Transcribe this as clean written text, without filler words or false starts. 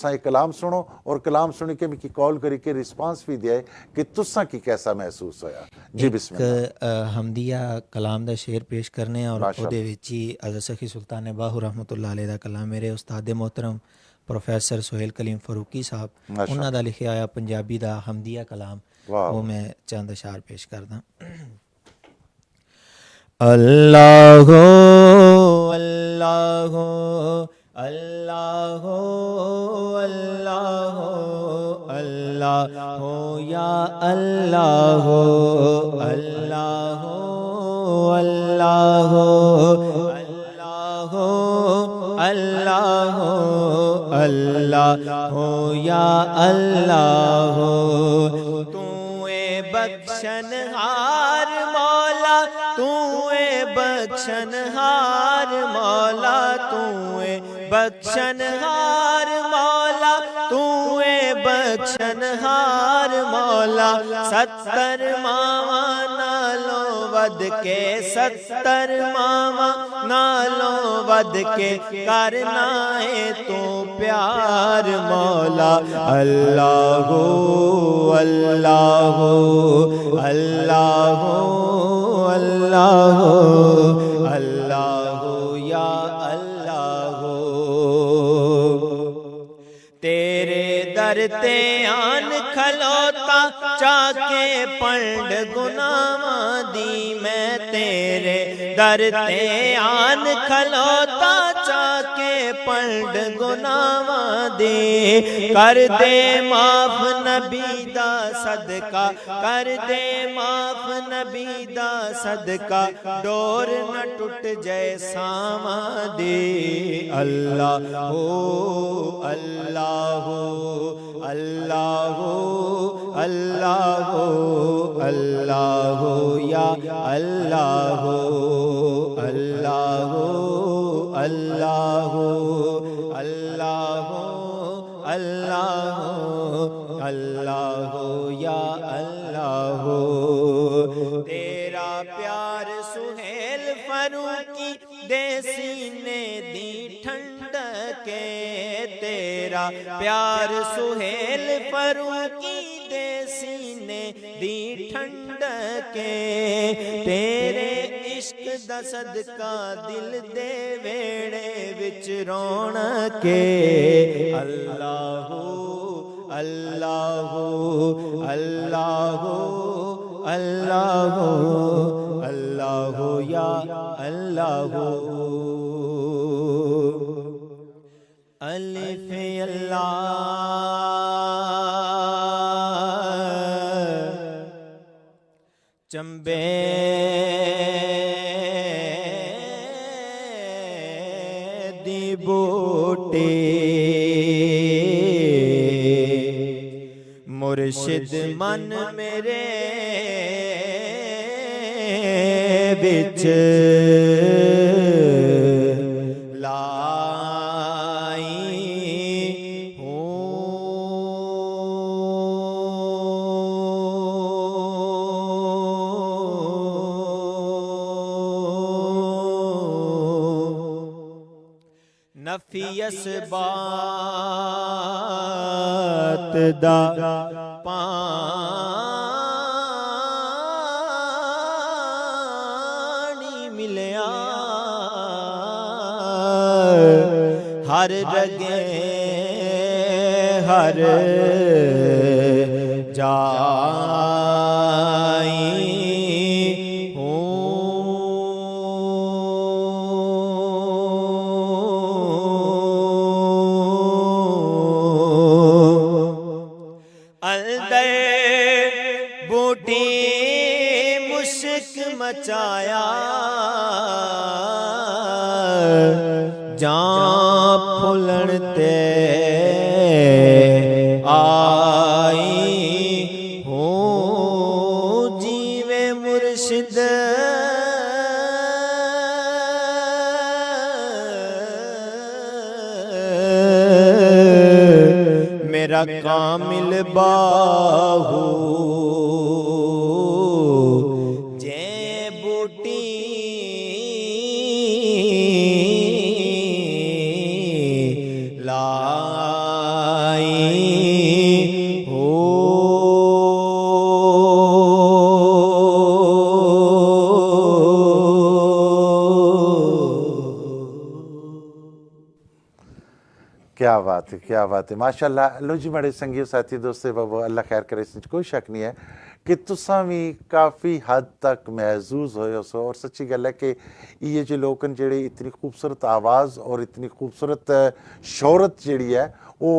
साई कलाम सुनो और कलाम सुन के मिकी कॉल करी के रिस्पांस भी दिया कि तुसा की कैसा महसूस होया। जी बिस्मिल्लाह। हमदिया कलाम दा शेर पेश करने और माशा ओदे विच ही हज़रत सखी सुल्तान बाहू रहमतुल्लाह अलैह दा कलाम मेरे उस्ताद मोहतरम प्रोफैसर सोहेल कलीम फरूकी साहब माशा उन्हां दा लिखिया आया पंजाबी दा हमदिया कलाम वाह वो मैं चंद अशार पेश करदा। अल्लाह अल्लाह अल्लाह अल्लाह अल्लाह या अल्लाह अल्लाह अल्लाह अल्लाह अल्लाह या अल्लाह तू बख्शनहार मौला तू बख्शनहार मौला तू बख्शनहार मौला तू बख्शनहार मौला 70 मावा नालों वध के 70 मावा नालों वध के करना है तू प्यार मौला। अल्लाह अल्लाह अल्लाह अल्लाह अल्लाह या अल्लाह तेरे दर ते आन खलोता चाके पंड गुनाहां दी मैं तेरे दर ते आन खलोता चाके पंड गुनाहां दी कर दे माफ नबी दा सदका कर दे माफ नबी दा सदका डोर न टूट जाए सावा दे। अल्लाह अल्लाह अल्लाह अल्लाह अल्लाह या अल्लाह अल्लाह अल्लाह अल्लाह अल्लाह अल्लाह या अल्लाह तेरा प्यार सुहेल फरूकी दे सीने दी ठंडके तेरा प्यार सुहेल फरूकी दे सीने दी ठंडके तेरे इश्क दा सदका दिल दे वेड़े विच रौनके। अल्लाह अल्लाह अल्लाह अल्लाह अल्लाह या अल्लाह अलिफ अल्लाह चंबे दी बूटी मुर्शिद मन मेरे बिच नफियस बात दा पानी मिलिया हर जगे हर बूटी मुश्क मचाया जां फुलन ते आई हो जीवे मुर्शिद मेरा कामिल बाहू जे बूटी ला क्या बात है, क्या बात है, माशाअल्लाह। लो जी बड़े संगी साथी दोस्ते बाबू, अल्लाह खैर करे, इसमें कोई शक नहीं है कि तुसा भी काफ़ी हद तक महजूज होए सो। और सच्ची गल है कि ये जो लोग न जेह्ड़े इतनी खूबसूरत आवाज़ और इतनी खूबसूरत शोहरत जेह्ड़ी है वो